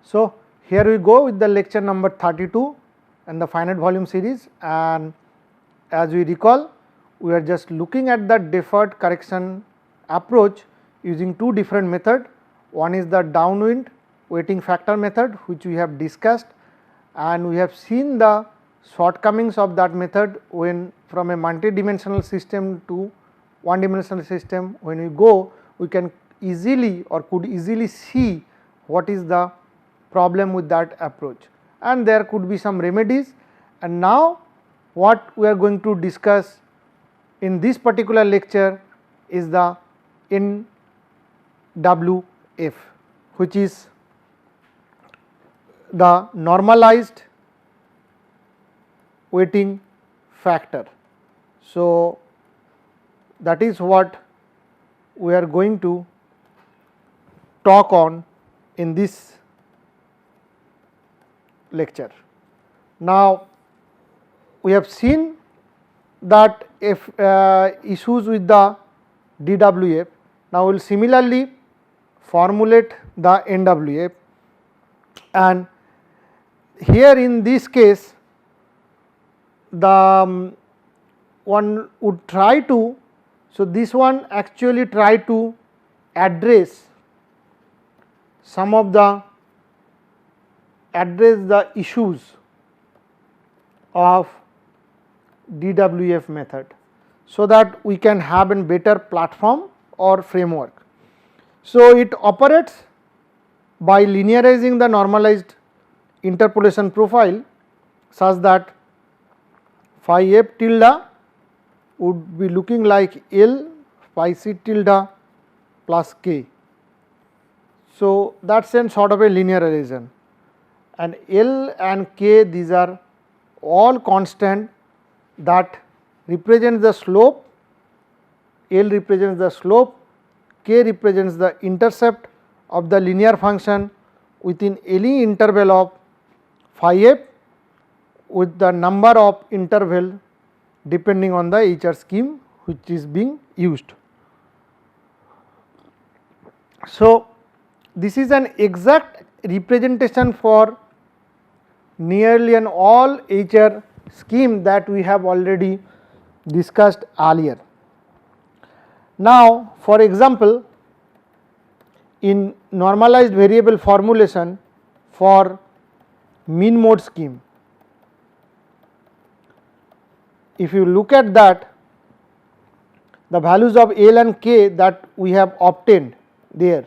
So, here we go with the lecture number 32 and the finite volume series, and as we recall, we are just looking at the deferred correction approach using two different methods. One is the downwind weighting factor method, which we have discussed, and we have seen the shortcomings of that method when from a multi-dimensional system to one dimensional system. When we go, we can easily or could easily see what is the problem with that approach, and there could be some remedies. And now what we are going to discuss in this particular lecture is the NWF, which is the normalized weighting factor. So, that is what we are going to talk on in this lecture. Now, we have seen that if issues with the DWF. Now, we will similarly formulate the NWF, and here in this case the one would try to, so this one actually try to address some of the issues of DWF method, so that we can have a better platform or framework. So, it operates by linearizing the normalized interpolation profile such that phi f tilde would be looking like L phi c tilde plus k. So, that is a sort of a linearization, and L and k, these are all constant that represents the slope. L represents the slope, k represents the intercept of the linear function within any interval of phi f with the number of interval depending on the HR scheme which is being used. So, this is an exact representation for nearly an all HR scheme that we have already discussed earlier. Now, for example, in normalized variable formulation for mean mode scheme, if you look at that, the values of L and k that we have obtained there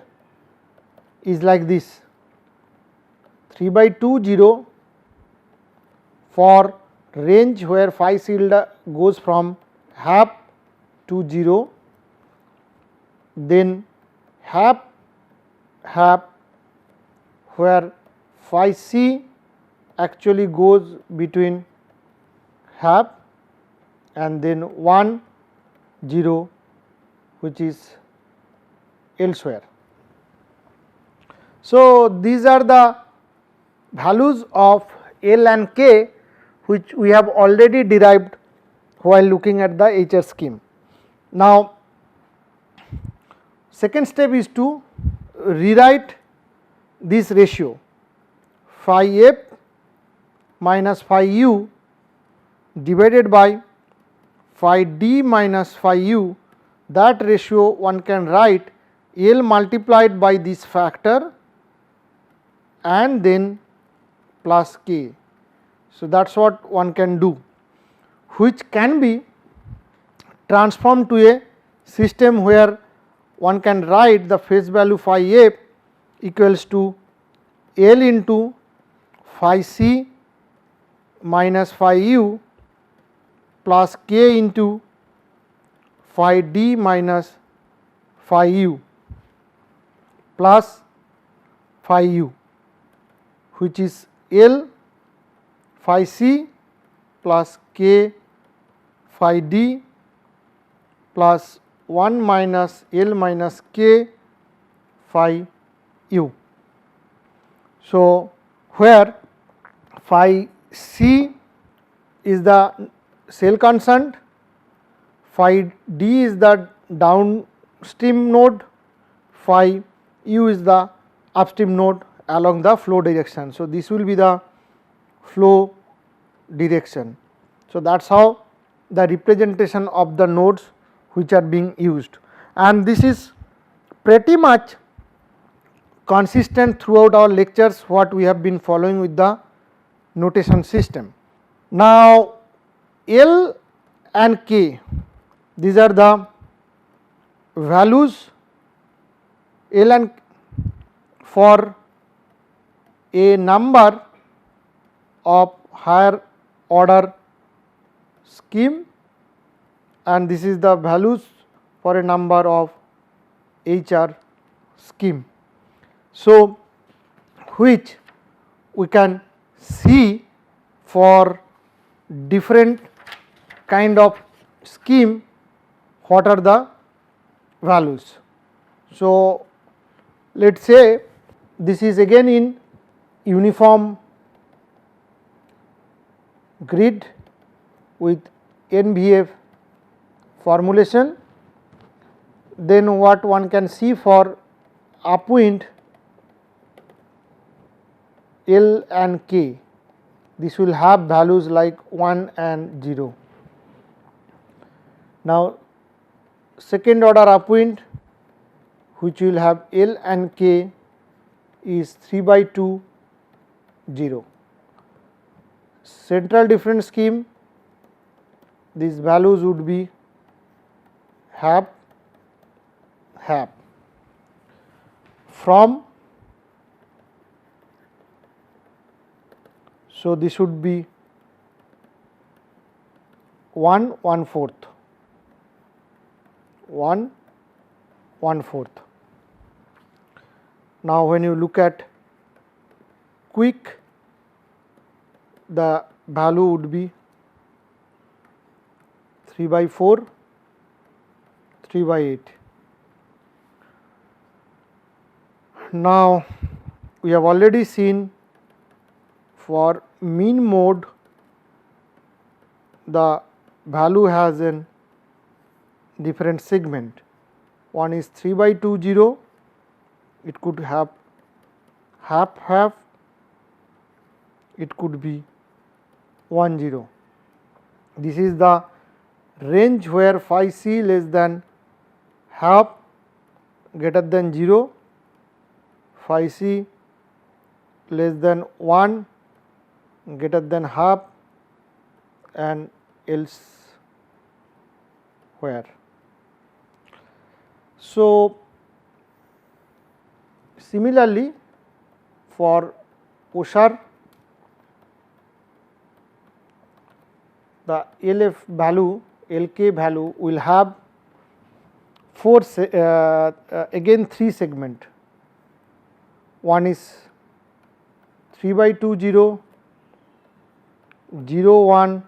is like this: 3/2 0 for range where phi tilde goes from half to 0, then half where phi c actually goes between half, and then 1 0 which is elsewhere. So, these are the values of L and k which we have already derived while looking at the HR scheme. Now, second step is to rewrite this ratio phi f minus phi u divided by phi d minus phi u. That ratio one can write L multiplied by this factor and then plus k. So, that is what one can do, which can be transformed to a system where one can write the face value phi f equals to L into phi c minus phi u plus k into phi d minus phi u plus phi u, which is L phi c plus k phi d plus 1 minus L minus k phi u. So, where phi c is the cell constant, phi d is the downstream node, phi u is the upstream node, along the flow direction. So, this will be the flow direction. So, that is how the representation of the nodes which are being used, and this is pretty much consistent throughout our lectures what we have been following with the notation system. Now, L and K, these are the values L and for a number of higher order scheme, and this is the values for a number of HR scheme. So, which we can see for different kind of scheme what are the values. So, let us say this is again in uniform grid with NVF formulation, then what one can see for upwind L and K, this will have values like 1 and 0. Now, second order upwind which will have L and K is 3/2 0. Central difference scheme, these values would be half half. From, so this should be 1/4, 1/4. Now, when you look at quick, the value would be 3/4, 3/8. Now, we have already seen for mean mode the value has a different segment. One is 3/2 0, it could have half half, it could be 1 0. This is the range where phi c less than half greater than 0, phi c less than 1 greater than half, and elsewhere. So, similarly for Pochar, the LF value, LK value will have again 3 segment. One is 3/2 0, 0 1,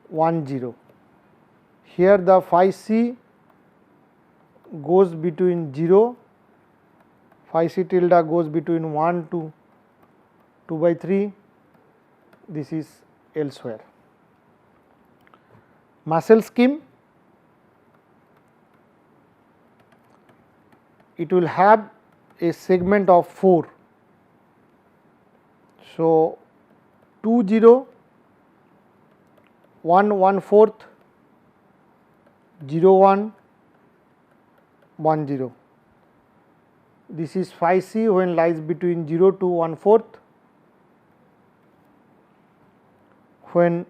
1 0. Here the phi c goes between 0, phi c tilde goes between 1 to 2/3, this is elsewhere. Muscle scheme, it will have a segment of 4. So, 2 0, 1/4, 0 1, 1 0. This is phi c when lies between 0 to 1/4, when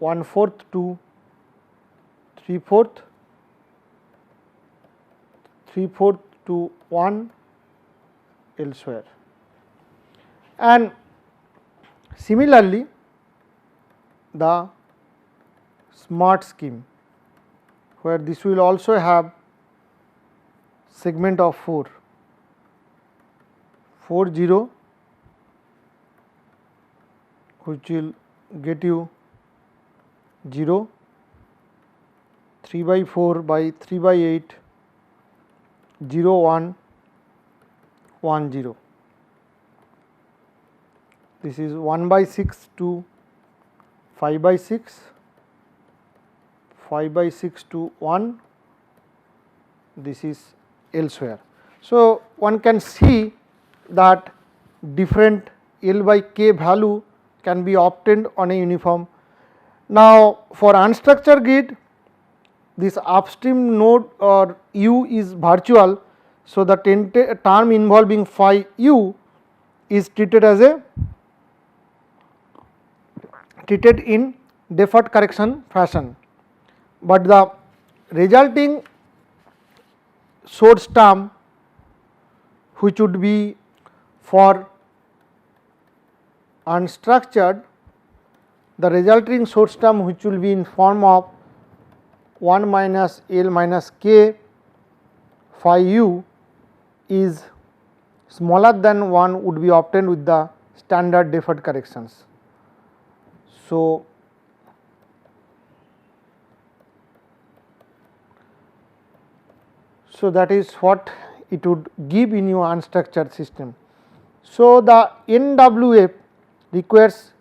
1/4 to 3/4, 3/4 to 1 elsewhere. And similarly, the smart scheme, where this will also have segment of 4, 4 0, which will get you 0, 3/4 by 3/8, 0 1, 1 0. This is 1/6 to 5/6, 5/6 to 1, this is elsewhere. So, one can see that different L by K value can be obtained on a uniform. Now, for unstructured grid, this upstream node or U is virtual. So, the term involving phi U is treated in deferred correction fashion, but the resulting source term, which would be for unstructured, the resulting source term which will be in form of 1 minus L minus K phi U is smaller than 1 would be obtained with the standard deferred corrections. So, that is what it would give in your unstructured system. So, the NWF requires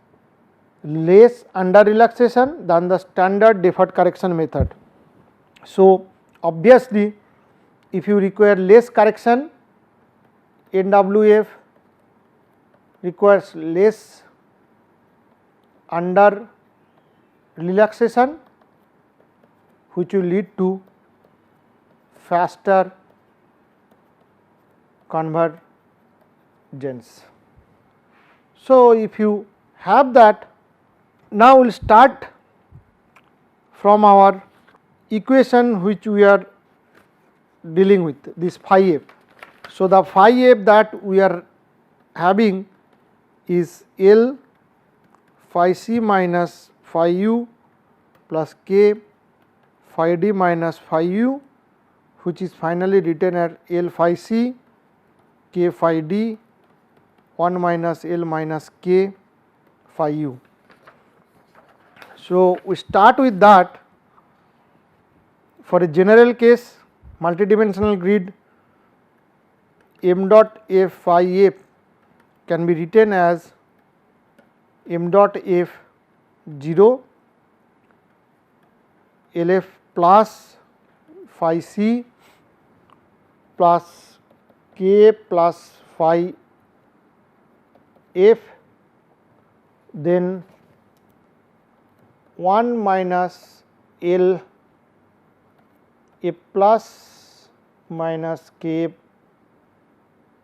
less under relaxation than the standard deferred correction method. So, obviously, if you require less correction, NWF requires less under relaxation, which will lead to faster convergence. So, if you have that, now we will start from our equation which we are dealing with, this phi f. So, the phi f that we are having is L phi c minus phi u plus k phi d minus phi u, which is finally written as L phi c k phi d 1 minus L minus k phi u. So, we start with that. For a general case multidimensional grid, m dot f phi f can be written as m dot f 0 L f plus phi c plus k plus phi f, then 1 minus L f plus minus k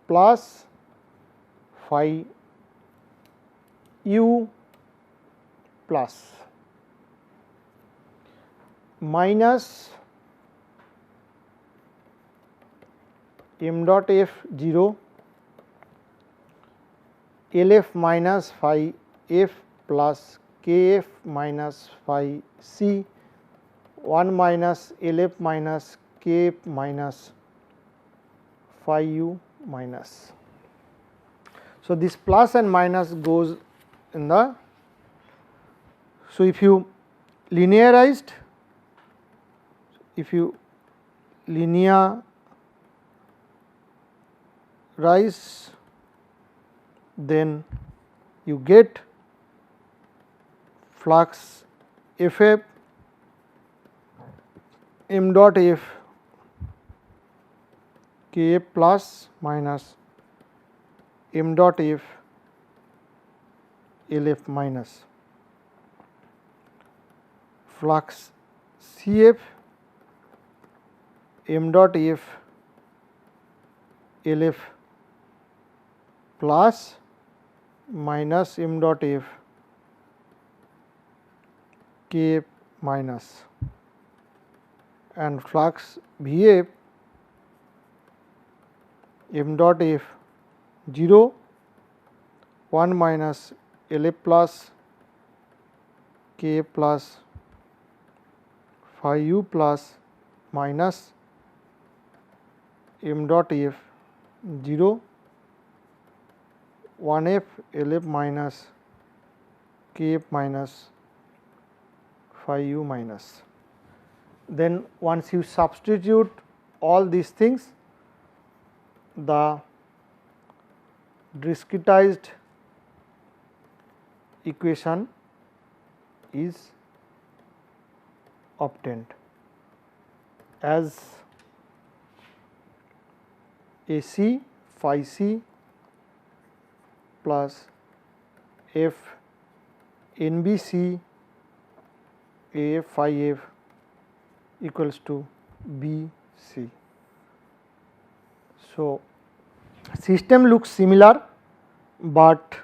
plus phi u plus minus m dot f 0 L f minus phi f plus k f minus phi c 1 minus L f minus k f minus phi u minus. So, this plus and minus goes in the. So, if you linearized, then you get flux f f m dot f k f plus minus m dot f L f minus flux C f m dot f L f plus minus m dot f k f minus, and flux V f m dot f 0 1 minus L f plus k f plus phi u plus minus m dot f 0 1 f L f minus k f minus phi u minus. Then once you substitute all these things, the discretized equation is obtained as AC phi C plus F NBC AF phi F equals to BC. So, system looks similar, but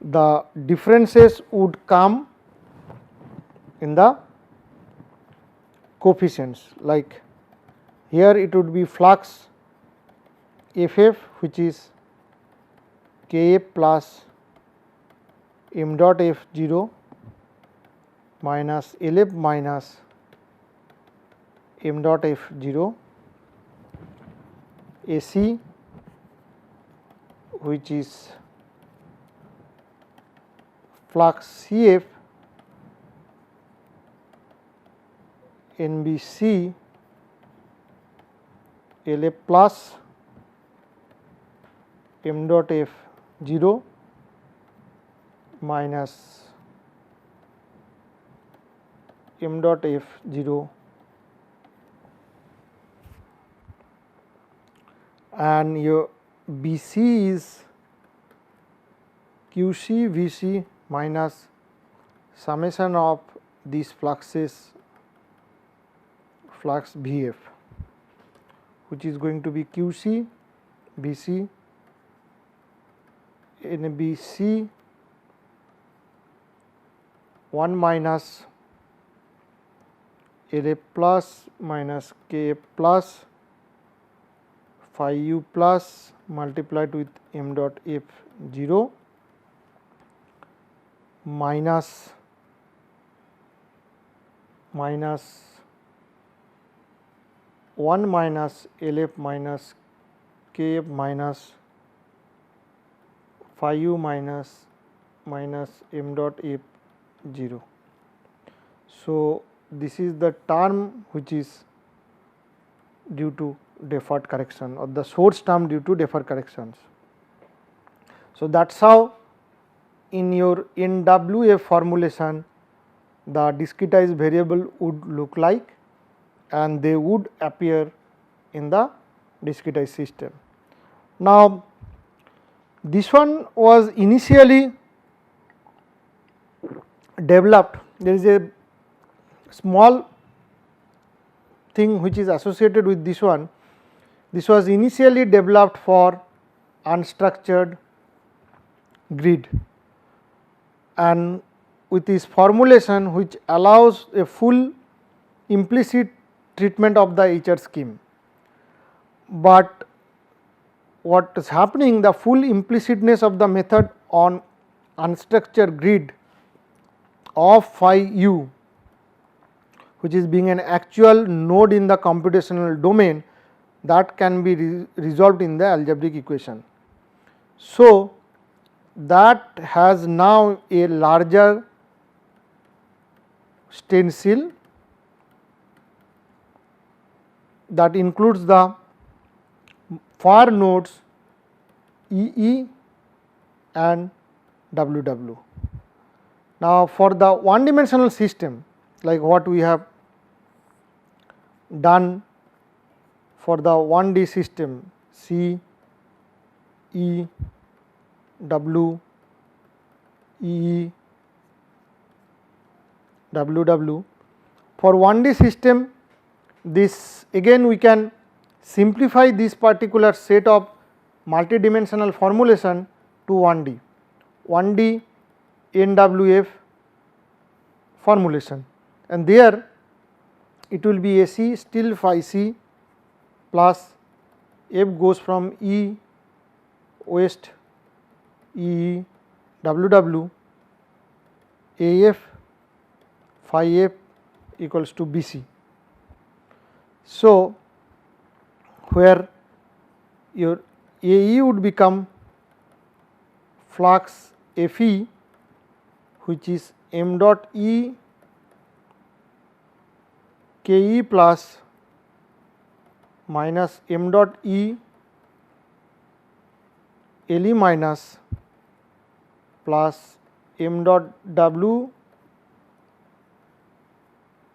the differences would come in the coefficients, like here it would be flux FF, which is Kf plus m dot F 0 minus LF minus m dot F 0, AC, which is flux Cf NBC LF plus m dot F 0 minus m dot F 0, and your BC is QC VC minus summation of these fluxes, flux VF, which is going to be QC BC NBC 1 minus LF plus minus KF plus phi u plus multiplied with m dot F 0 minus 1 minus LF minus KF minus phi u minus m dot F 0. So, this is the term which is due to deferred correction, or the source term due to deferred corrections. So, that is how in your NWF formulation the discretized variable would look like, and they would appear in the discretized system. Now, this one was initially developed. There is a small thing which is associated with this one. This was initially developed for unstructured grid, and with this formulation which allows a full implicit treatment of the HR scheme. But what is happening, the full implicitness of the method on unstructured grid of phi u, which is being an actual node in the computational domain, that can be resolved in the algebraic equation. So, that has now a larger stencil that includes the far nodes EE and WW. Now, for the one dimensional system, like what we have done for the 1D system, C, E, W, E, WW. For 1D system, this again we can simplify this particular set of multidimensional formulation to 1D, 1D NWF formulation, and there it will be AC still phi C plus F goes from E west E WW AF phi F equals to BC. So, where your AE would become flux FE, which is m dot E KE plus minus m dot E LE minus plus m dot W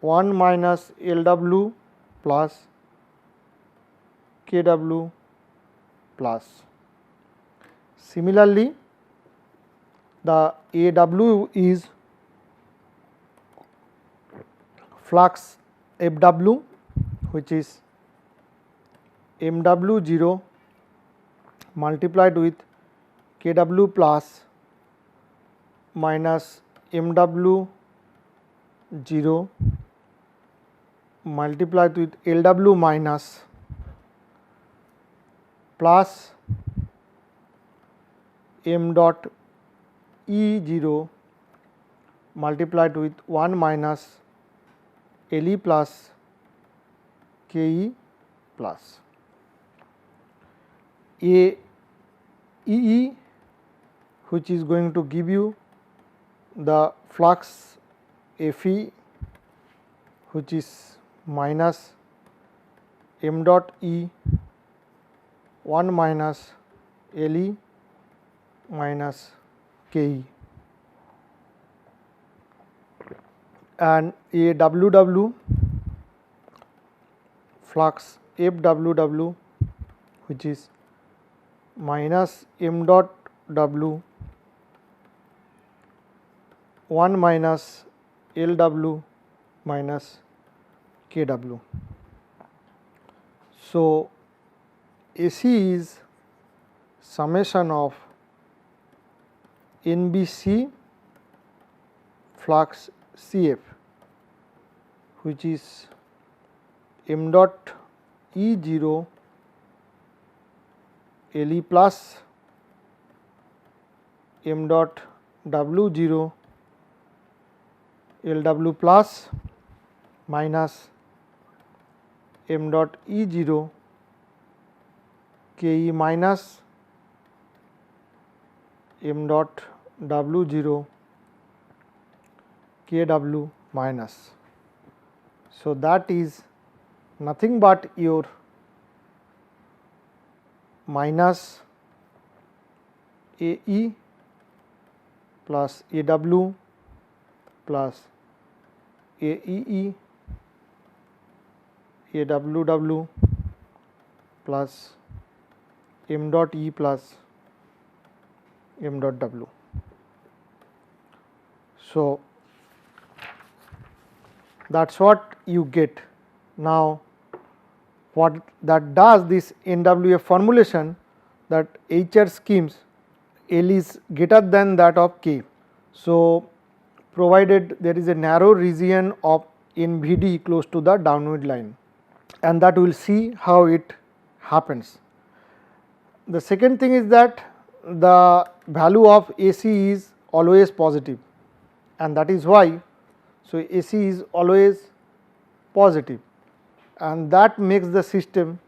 1 minus LW plus KW plus. Similarly, the AW is flux FW, which is MW 0 multiplied with KW plus minus MW 0 multiplied with LW minus plus M dot E 0 multiplied with 1 minus LE plus KE plus. AEE, which is going to give you the flux FE, which is minus M dot E 1 minus LE minus KE, and AWW flux FWW, which is minus M dot W 1 minus LW minus KW. So, AC is summation of NBC flux CF, which is M dot E 0 LE plus M dot W 0 LW plus minus M dot E 0 KE minus M dot W 0 KW minus. So, that is nothing but your minus AE plus AW plus AEE AWW plus M dot E plus M dot W. So, that is what you get. Now, what that does, this NWF formulation, that HR schemes L is greater than that of K. So, provided there is a narrow region of NVD close to the downwind line, and that we will see how it happens. The second thing is that the value of AC is always positive, and that is why. So, AC is always positive, and that makes the system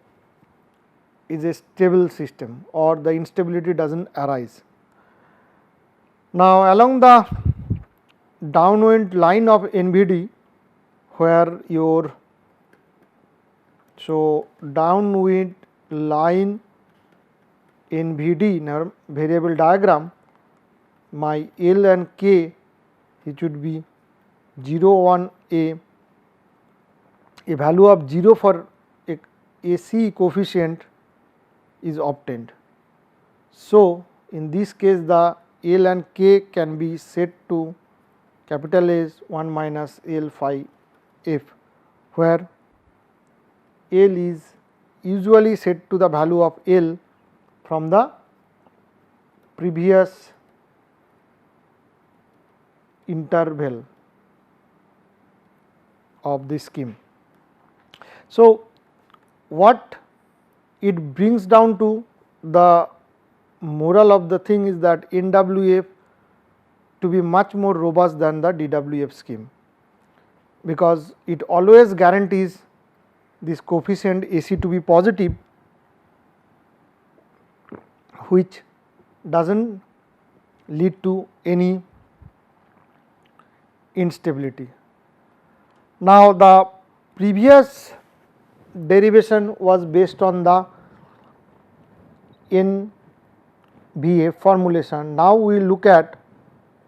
is a stable system, or the instability does not arise. Now, along the downwind line of NVD, where your downwind line NVD in our variable diagram, my L and K, it should be 0 1 a value of 0 for AC coefficient is obtained. So, in this case the L and K can be set to capital S 1 minus L phi f, where L is usually set to the value of L from the previous interval of the scheme. So, what it brings down to, the moral of the thing is that NWF to be much more robust than the DWF scheme, because it always guarantees this coefficient AC to be positive, which does not lead to any instability. Now, the previous derivation was based on the NVA formulation. Now, we will look at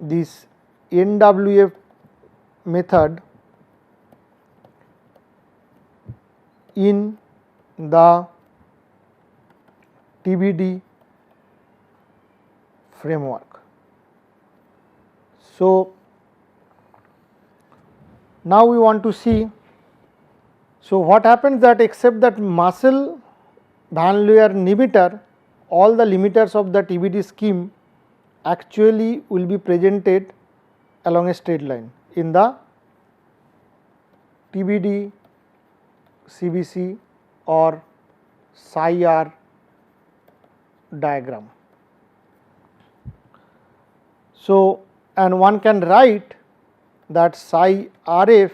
this NWF method in the TBD framework. So, now we want to see, so what happens that except that Marshall Van Leeuwen limiter, all the limiters of the TBD scheme actually will be presented along a straight line in the TBD CBC or psi r diagram. So, and one can write that psi RF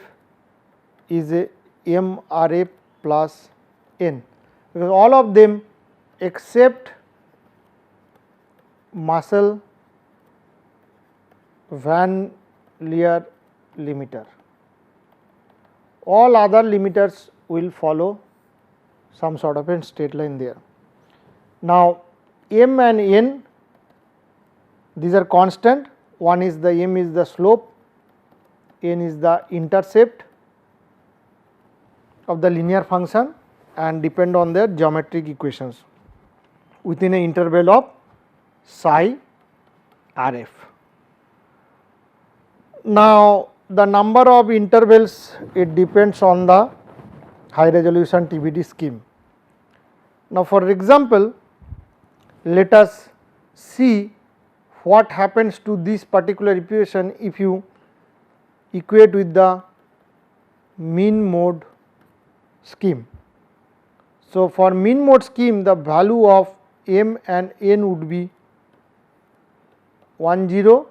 is a M RF plus N, because all of them except Marshall Van Leeuwen limiter, all other limiters will follow some sort of a straight line there. Now, M and N, these are constant, one is the M is the slope, N is the intercept of the linear function and depend on their geometric equations within an interval of psi RF. Now, the number of intervals, it depends on the high resolution TBD scheme. Now, for example, let us see what happens to this particular equation if you equate with the mean mode scheme. So, for mean mode scheme, the value of M and N would be 1 0,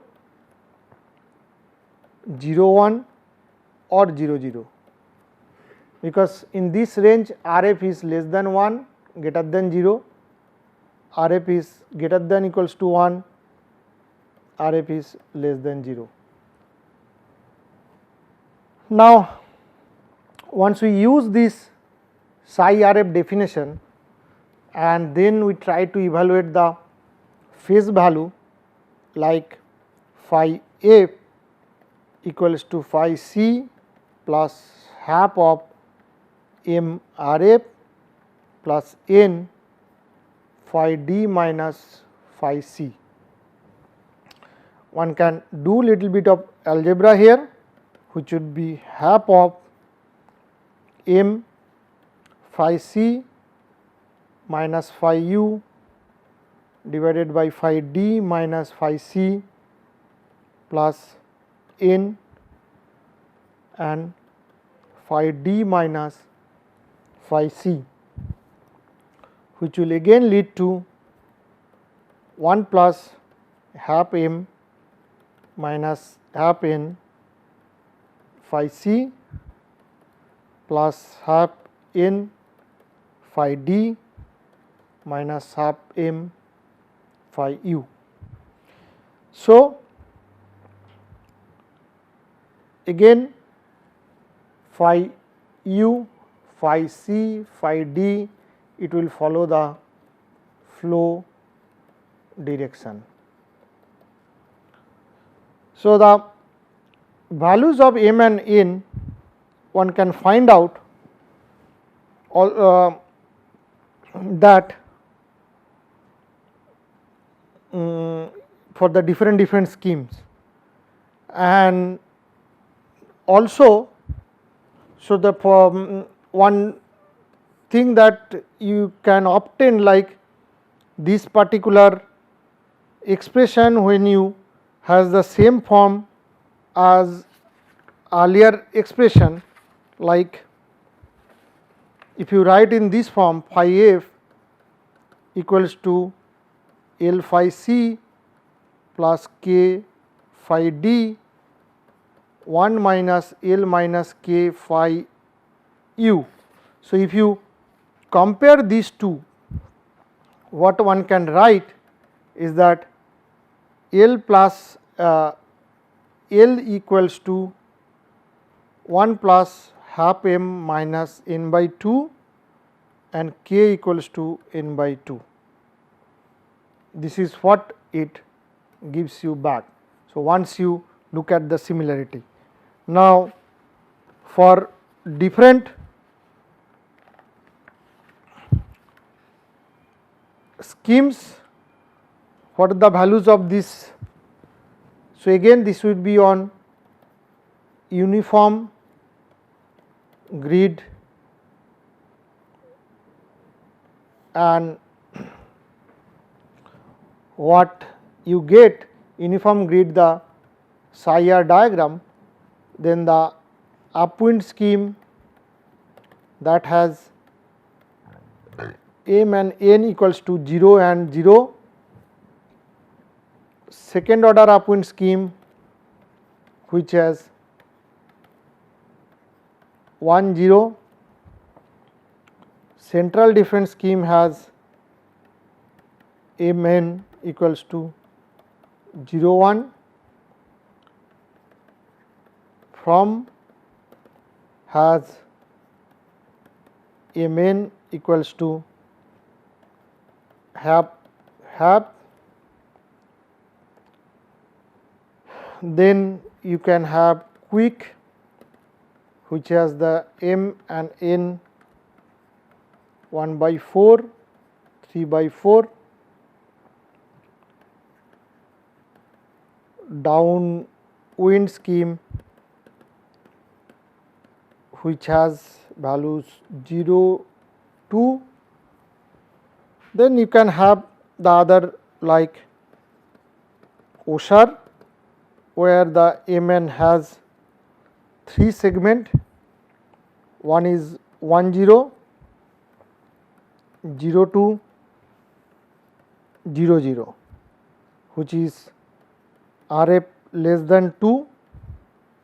0 1 or 0 0, because in this range RF is less than 1, greater than 0, RF is greater than equals to 1, RF is less than 0. Now, once we use this psi RF definition and then we try to evaluate the phase value like phi f equals to phi c plus half of M RF plus N phi d minus phi c. One can do little bit of algebra here, which would be half of M phi c minus phi u divided by phi d minus phi c plus N and phi d minus phi c, which will again lead to 1 plus half M minus half N phi c plus half N phi d minus half M phi u. So, again phi u, phi c, phi d, it will follow the flow direction. So, the values of M and N one can find out all, that for the different schemes, and also, so the one thing that you can obtain like this particular expression when you has the same form as earlier expression, like if you write in this form phi f equals to L phi c plus k phi d 1 minus L minus k phi u. So, if you compare these two, what one can write is that L plus L equals to 1 plus half M minus N by 2 and k equals to N by 2. This is what it gives you back. So, once you look at the similarity. Now, for different schemes, what are the values of this? So, again this would be on uniform grid and what you get uniform grid the psi r diagram, then the upwind scheme that has m and n equals to 0 and 0, second order upwind scheme which has 1 0, central difference scheme has m n equals to 0 1, from has m n equals to half, then you can have quick which has the m and n 1 by 4, 3 by 4, downwind scheme which has values 0 2, then you can have the other like OSHAR where the MN has 3 segment, one is 10, 02, 00, which is RF less than 2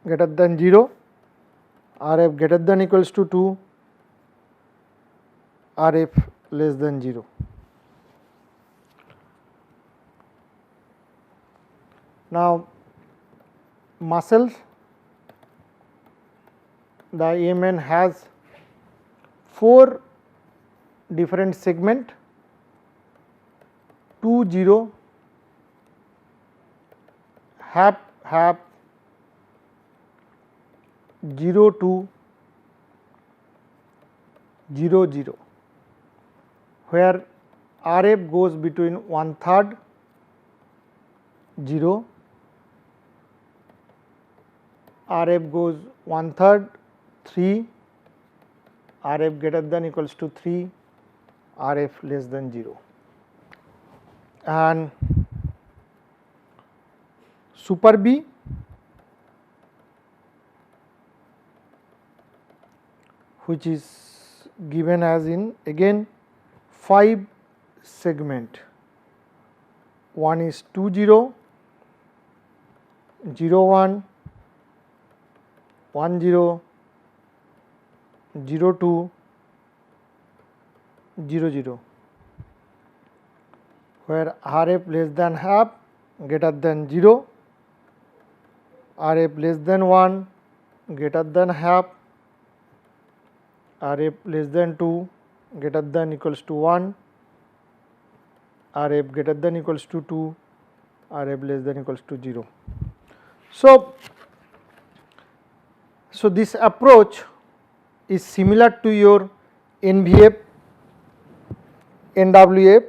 greater than 0, RF greater than equals to 2, RF less than 0. Now, muscles, the MN has 4 different segment, 2 0, half, 0 2, 0 0, where RF goes between 1/3 0, RF goes 1/3 3, RF greater than equals to 3, RF less than 0, and super B which is given as in again 5 segment, one is 2 0, 0 1, 1 0, 0 2, 0 0, where RF less than half greater than 0, RF less than 1 greater than half, RF less than 2 greater than equals to 1, RF greater than equals to 2, RF less than equals to 0. So this approach is similar to your NVF, NWF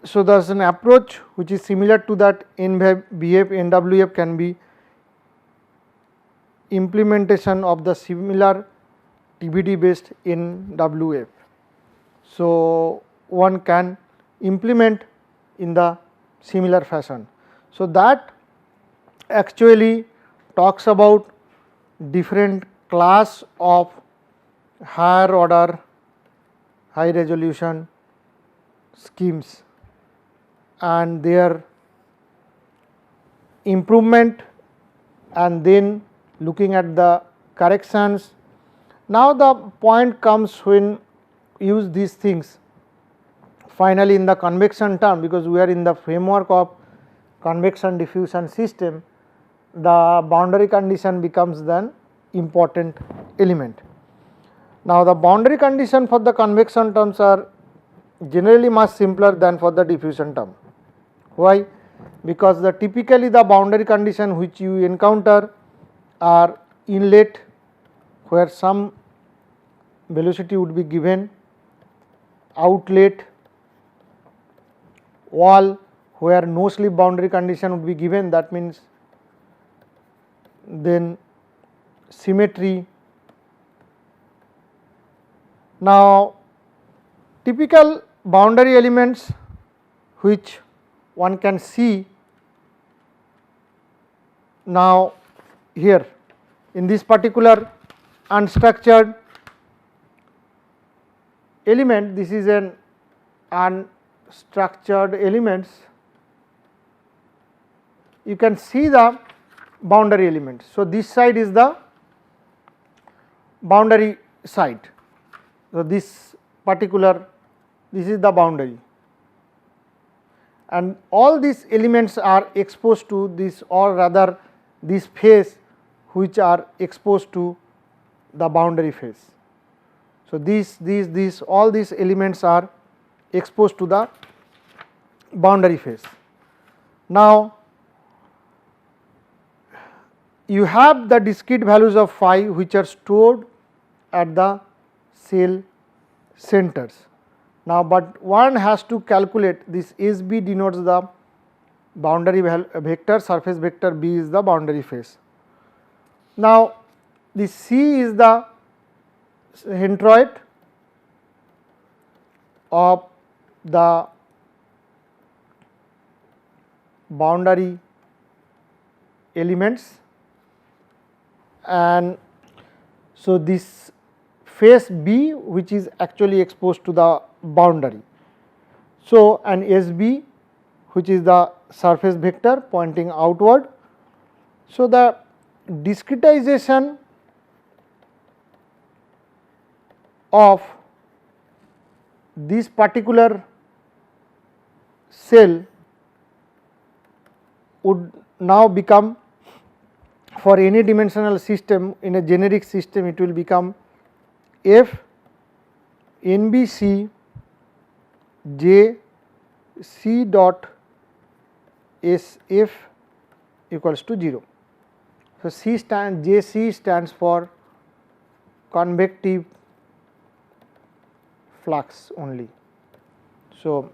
so there is an approach which is similar to that NVF, NWF can be implementation of the similar TBD based NWF. So one can implement in the similar fashion. So that actually talks about different class of higher order high resolution schemes and their improvement, and then looking at the corrections. Now the point comes when use these things finally in the convection term, because we are in the framework of convection diffusion system, the boundary condition becomes then important element. Now the boundary condition for the convection terms are generally much simpler than for the diffusion term. Why? Because typically the boundary condition which you encounter are inlet where some velocity would be given, outlet wall where no slip boundary condition would be given, that means then symmetry. Now, typical boundary elements which one can see now here in this particular unstructured element, this is an unstructured elements, you can see the boundary elements. So, this side is the boundary side. So, this particular, this is the boundary, and all these elements are exposed to this, or rather this face which are exposed to the boundary face. So, these all these elements are exposed to the boundary face. Now, you have the discrete values of phi which are stored at the cell centers. Now, but one has to calculate this SB denotes the boundary vector, surface vector B is the boundary face. Now, the C is the centroid of the boundary elements, and so this face B which is actually exposed to the boundary. So, and SB which is the surface vector pointing outward. So, the discretization of this particular cell would now become, for any dimensional system, in a generic system it will become F NBC J C dot S F equals to 0. So, J C stands for convective flux only. So,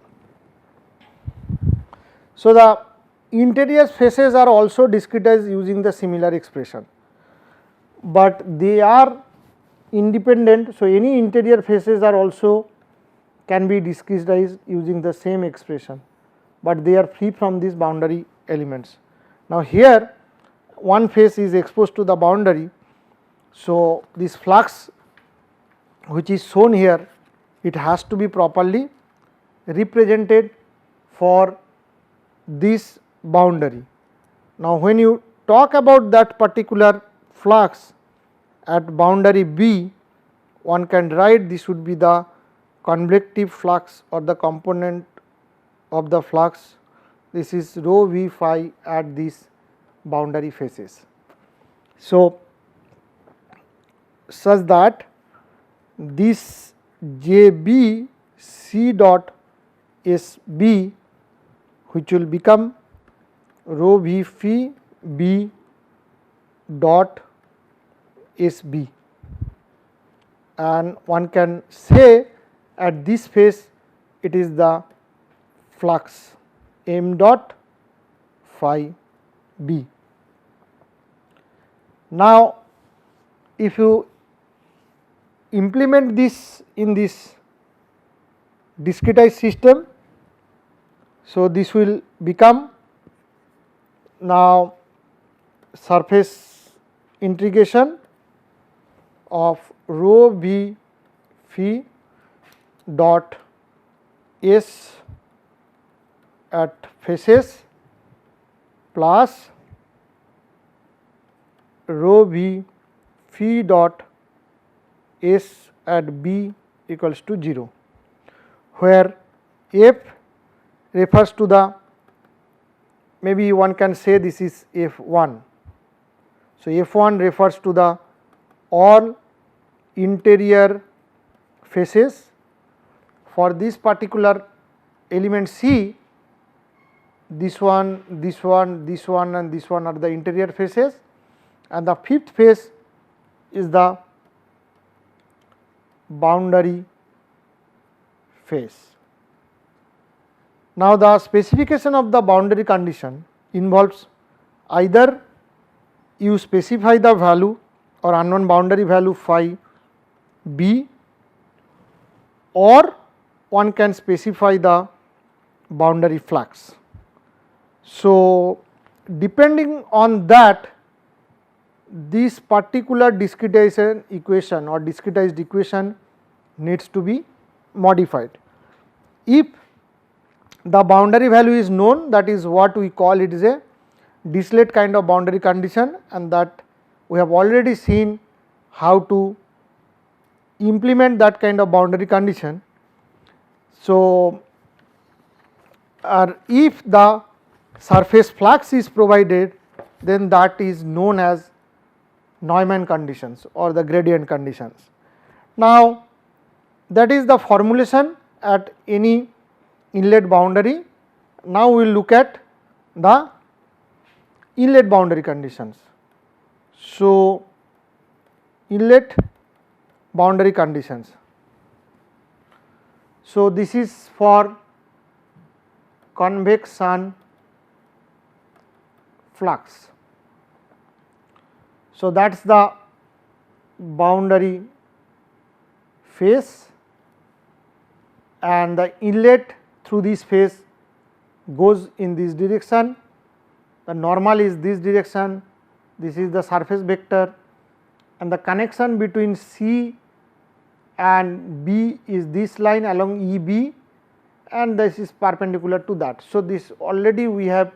the interior faces are also discretized using the similar expression, but they are independent. So, any interior faces are also can be discretized using the same expression, but they are free from these boundary elements. Now, here one face is exposed to the boundary. So, this flux which is shown here, it has to be properly represented for this boundary. Now, when you talk about that particular flux at boundary B, one can write this would be the convective flux or the component of the flux. This is rho V phi at these boundary faces. So, such that this JB C dot SB which will become rho V phi B dot SB, and one can say at this face it is the flux M dot phi B. Now, if you implement this in this discretized system, so this will become now surface integration of rho V phi dot S at faces plus rho V phi dot S at B equals to 0, where F refers to the, maybe one can say this is F1. So, F1 refers to the all interior faces. For this particular element C, this one, this one, this one and this one are the interior faces, and the fifth face is the boundary face. Now, the specification of the boundary condition involves either you specify the value or unknown boundary value phi b, or one can specify the boundary flux. So, depending on that, this particular discretization equation or discretized equation needs to be modified. If the boundary value is known, that is what we call it is a Dirichlet kind of boundary condition, and that we have already seen how to implement that kind of boundary condition. So, if the surface flux is provided, then that is known as Neumann conditions or the gradient conditions. Now, that is the formulation at any inlet boundary. Now, we will look at the inlet boundary conditions. So, inlet boundary conditions. So, this is for convection flux. So, that is the boundary face, and the inlet through this face goes in this direction. The normal is this direction, this is the surface vector, and the connection between C and B is this line along EB, and this is perpendicular to that. So, this already we have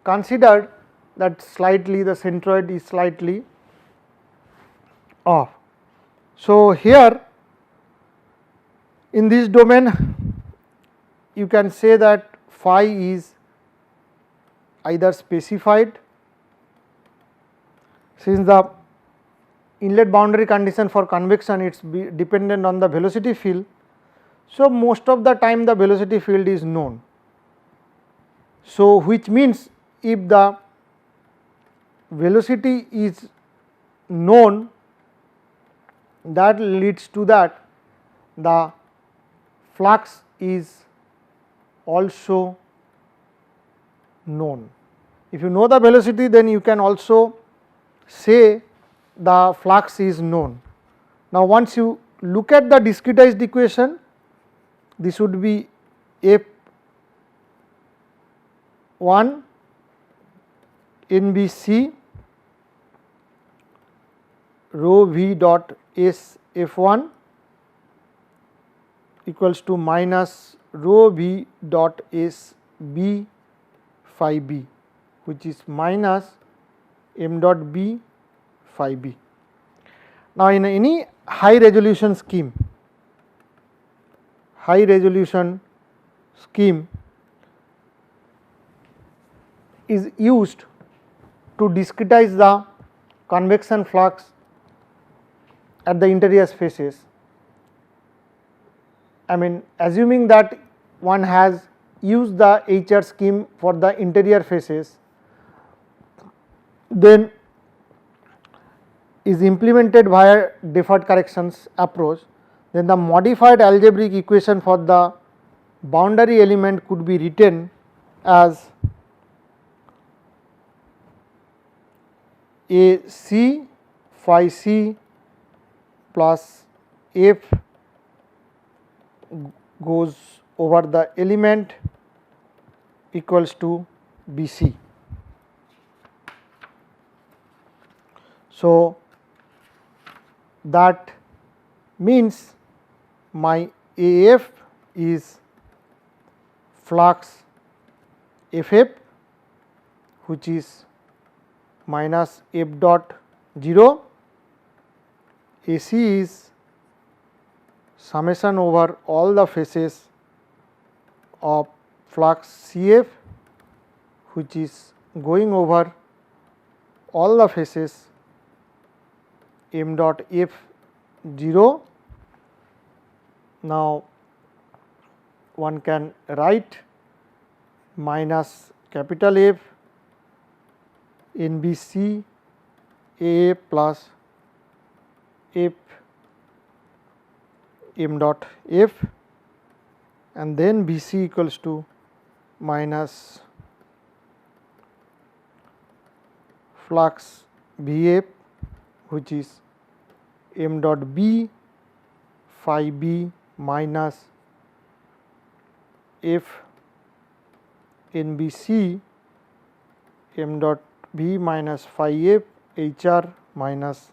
considered that slightly the centroid is slightly off. So, here in this domain you can say that phi is either specified, since the inlet boundary condition for convection it is dependent on the velocity field. So, most of the time the velocity field is known. So, which means if the velocity is known, that leads to that the flux is also known. If you know the velocity, then you can also say the flux is known. Now, once you look at the discretized equation, this would be F1 NBC rho V dot S F1 equals to minus rho V dot S B phi B, which is minus m dot B phi B. Now, in any high resolution scheme is used to discretize the convection flux at the interior faces. I mean, assuming that one has used the HR scheme for the interior faces, then is implemented via deferred corrections approach, then the modified algebraic equation for the boundary element could be written as A C phi C plus F goes over the element equals to B C. So, that means my AF is flux FF, which is minus F dot 0, AC is summation over all the faces of flux CF, which is going over all the faces m dot F 0. Now, one can write minus capital F NBC A plus F m dot F, and then BC equals to minus flux Vf, which is m dot b phi b minus f NBC m dot b minus phi f HR minus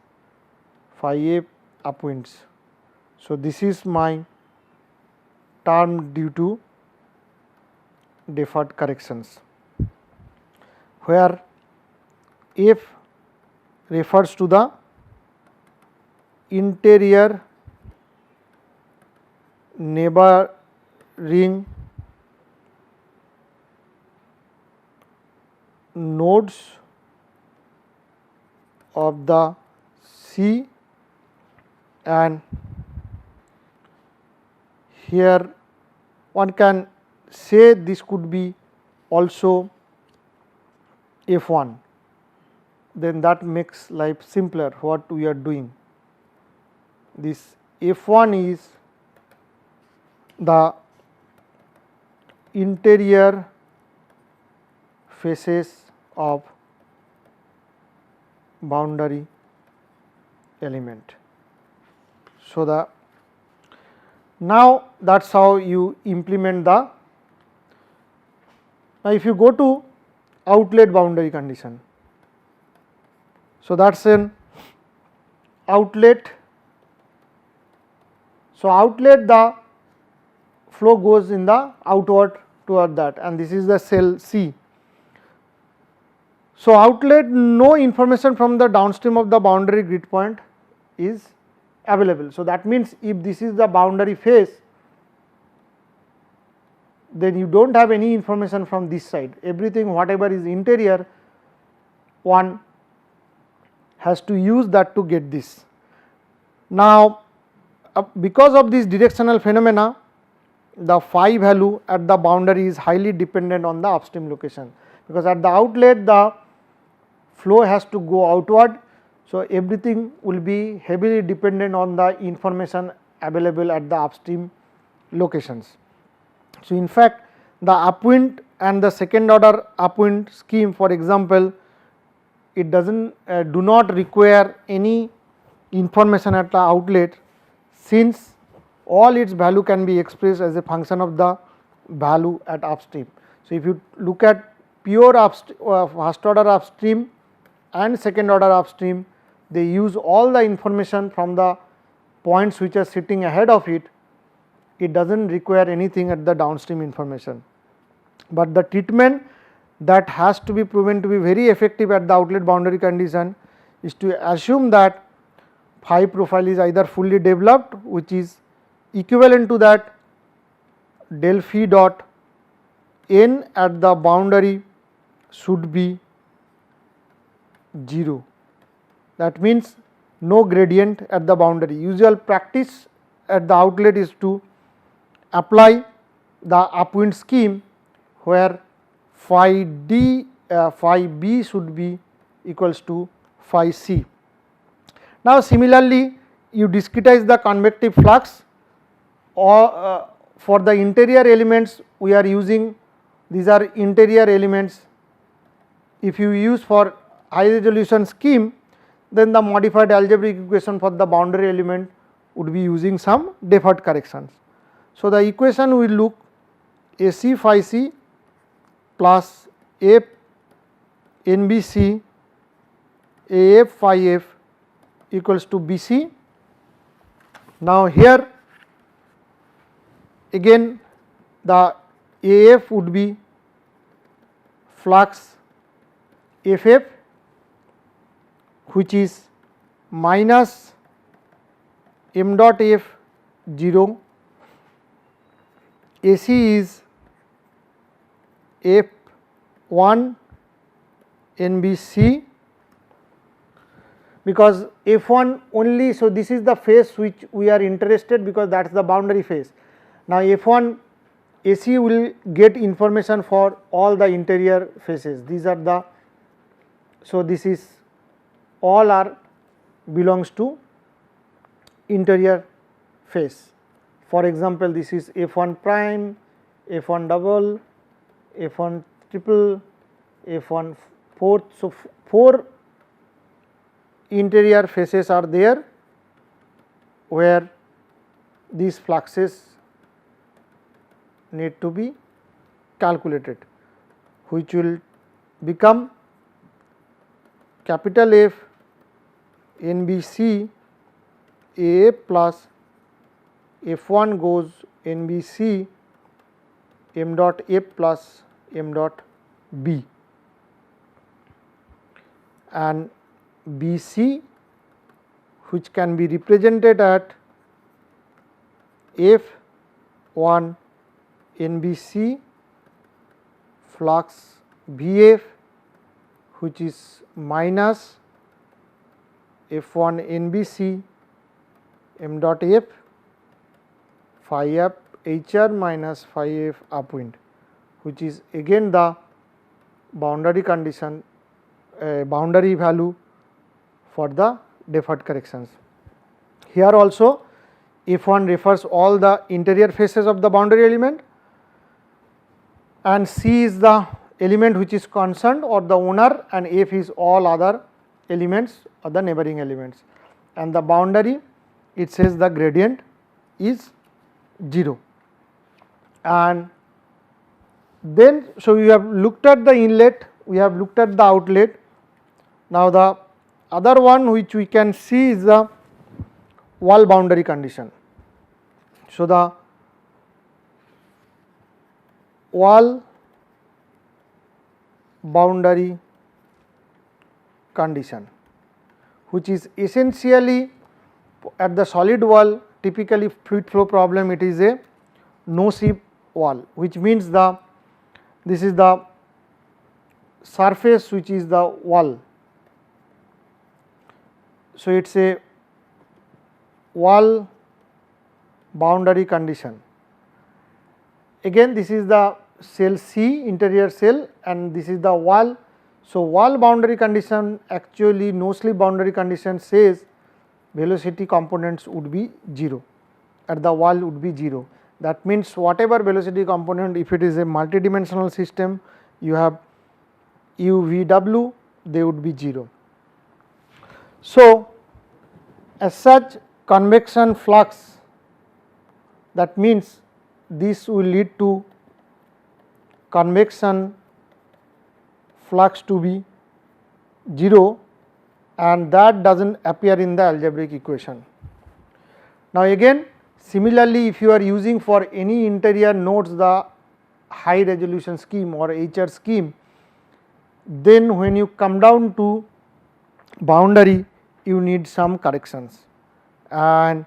phi f upwinds. So, this is my term due to deferred corrections, where f refers to the interior neighboring nodes of the C, and here one can say this could be also F1, then that makes life simpler what we are doing. This F1 is the interior faces of boundary element. So, now that is how you implement the. Now, if you go to outlet boundary condition, so that is an outlet. So, outlet, the flow goes in the outward toward that, and this is the cell C. So, outlet, no information from the downstream of the boundary grid point is available. So, that means if this is the boundary face, then you do not have any information from this side, everything whatever is interior, one has to use that to get this. Now, because of this directional phenomena, the phi value at the boundary is highly dependent on the upstream location, because at the outlet the flow has to go outward. So, everything will be heavily dependent on the information available at the upstream locations. So, in fact, the upwind and the second order upwind scheme, for example, it does not do not require any information at the outlet, since all its value can be expressed as a function of the value at upstream. So, if you look at pure first order upstream and second order upstream, they use all the information from the points which are sitting ahead of it. It does not require anything at the downstream information, but the treatment that has to be proven to be very effective at the outlet boundary condition is to assume that phi profile is either fully developed, which is equivalent to that del phi dot n at the boundary should be 0. That means no gradient at the boundary. Usual practice at the outlet is to apply the upwind scheme, where phi d phi b should be equals to phi c. Now, similarly, you discretize the convective flux, or for the interior elements we are using, these are interior elements. If you use for high resolution scheme, then the modified algebraic equation for the boundary element would be using some deferred corrections. So, the equation will look AC phi c plus F NBC AF phi f equals to BC. Now, here again the AF would be flux FF, which is minus m dot f 0, AC is F1 NBC, because F1 only. So, this is the phase which we are interested, because that is the boundary phase. Now, F1 AC will get information for all the interior phases. These are the, so this is all are belongs to interior phase. For example, this is F1 prime, F1 double, F1 triple, F1 fourth. So, 4 interior faces are there where these fluxes need to be calculated, which will become capital F NBC A plus F1 goes NBC m dot F plus m dot B, and BC, which can be represented at F1 NBC flux Vf, which is minus F1 NBC m dot F phi up HR minus phi F upwind, which is again the boundary condition, boundary value for the deferred corrections. Here also F1 refers all the interior faces of the boundary element, and C is the element which is concerned or the owner, and F is all other elements or the neighboring elements, and the boundary, it says the gradient is 0. And then, so we have looked at the inlet, we have looked at the outlet. Now the other one which we can see is the wall boundary condition. So the wall boundary condition, which is essentially at the solid wall, typically fluid flow problem, it is a no slip wall, which means this is the surface which is the wall. So it is a wall boundary condition. Again, this is the cell C, interior cell, and this is the wall. So wall boundary condition, actually no slip boundary condition says velocity components would be 0, at the wall would be 0. That means whatever velocity component, if it is a multidimensional system, you have u, v, w, they would be 0. So as such, convection flux, that means this will lead to convection flux to be 0, and that does not appear in the algebraic equation. Now again, similarly, if you are using for any interior nodes the high resolution scheme or HR scheme, then when you come down to boundary, you need some corrections, and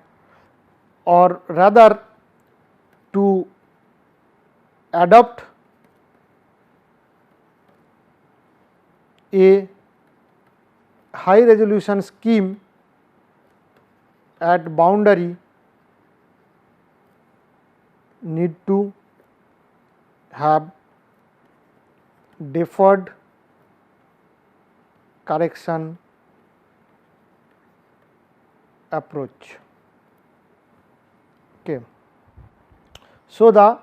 or rather to adopt a high resolution scheme at boundary, need to have deferred correction approach. Okay. So the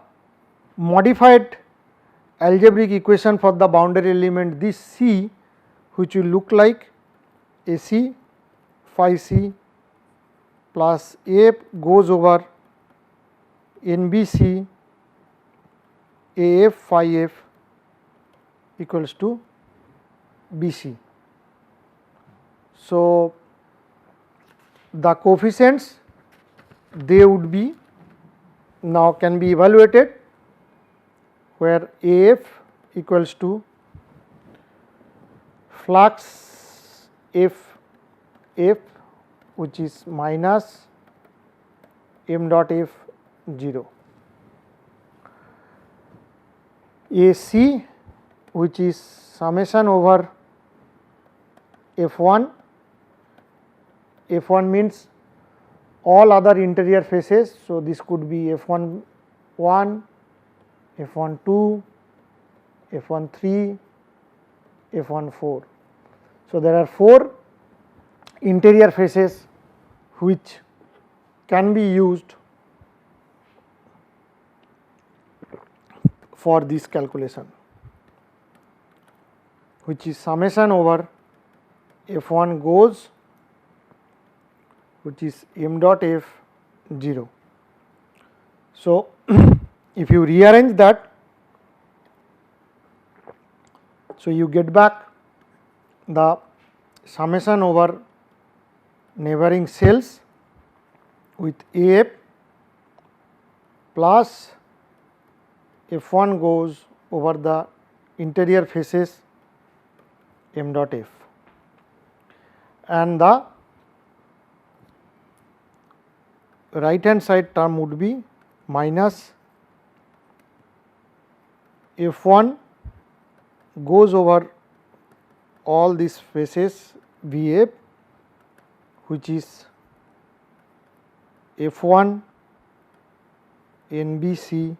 modified algebraic equation for the boundary element, this C, which will look like AC phi C plus F goes over NBC AF phi F equals to BC. So the coefficients, they would be now can be evaluated, where AF equals to flux F, which is minus m dot F 0, AC, which is summation over F1, F1 means all other interior faces. So this could be F1 1, F1 2, F1 3, F1 4. So there are 4 interior faces which can be used for this calculation. which is summation over F1 goes, which is m dot f 0. So, if you rearrange that, so you get back the summation over neighboring cells with AF plus F1 goes over the interior faces m dot f, and the right hand side term would be minus F1 goes over all these faces VF, which is F1 NBC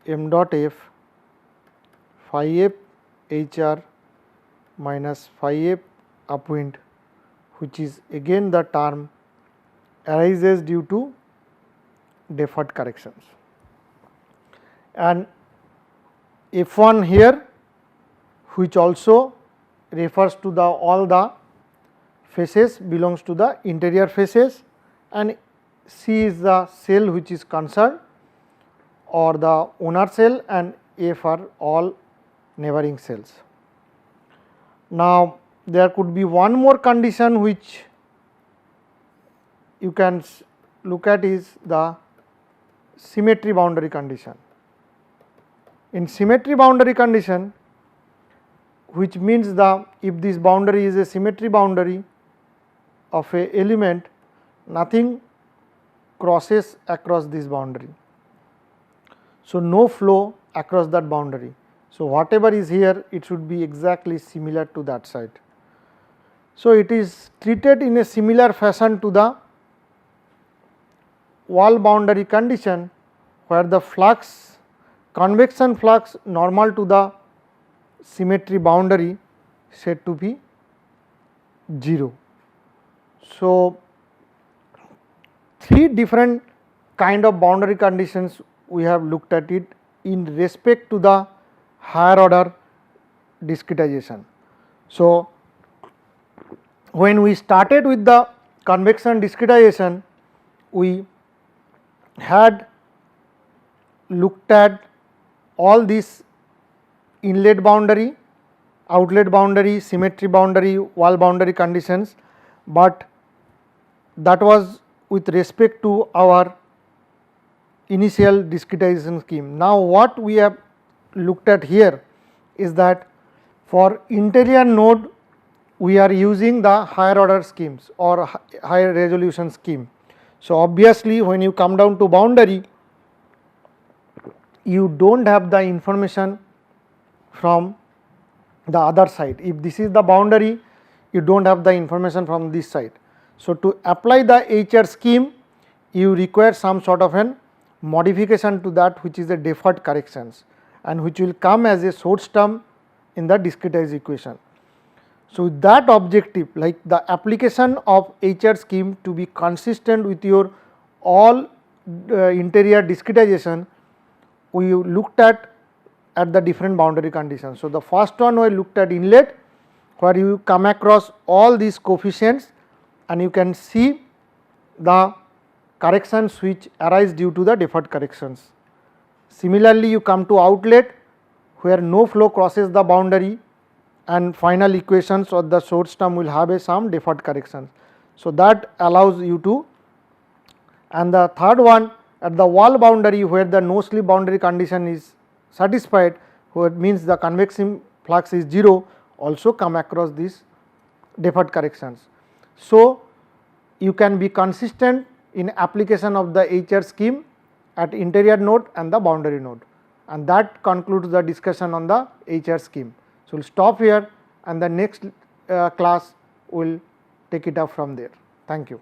m dot f phi f HR minus phi f upwind, which is again the term arises due to deferred corrections, and F1 here, which also refers to the all the faces belongs to the interior faces, and C is the cell which is concerned or the owner cell, and F are all neighboring cells. Now, there could be one more condition which you can look at is the symmetry boundary condition. In symmetry boundary condition, which means the if this boundary is a symmetry boundary of a element, nothing crosses across this boundary. So, no flow across that boundary. So, whatever is here, it should be exactly similar to that side. So, it is treated in a similar fashion to the wall boundary condition, where the flux, convection flux normal to the symmetry boundary said to be 0. So, three different kind of boundary conditions we have looked at it in respect to the higher order discretization. So, when we started with the convection discretization, we had looked at all these inlet boundary, outlet boundary, symmetry boundary, wall boundary conditions, but that was with respect to our initial discretization scheme. Now, what we have looked at here is that for interior node we are using the higher order schemes or higher resolution scheme. So, obviously, when you come down to boundary, you do not have the information from the other side. If this is the boundary, you do not have the information from this side. So, to apply the HR scheme, you require some sort of an modification to that, which is the deferred corrections, and which will come as a source term in the discretized equation. So, with that objective, like the application of HR scheme to be consistent with your all interior discretization, we looked at the different boundary conditions. So, the first one we looked at inlet, where you come across all these coefficients and you can see the corrections which arise due to the deferred corrections. Similarly, you come to outlet, where no flow crosses the boundary, and final equations or the source term will have a some deferred corrections. So, that allows you to, and the third one at the wall boundary, where the no slip boundary condition is satisfied, where means the convection flux is 0, also come across these deferred corrections. So, you can be consistent in application of the HR scheme at interior node and the boundary node, and that concludes the discussion on the HR scheme. So, we will stop here, and the next class will take it up from there. Thank you.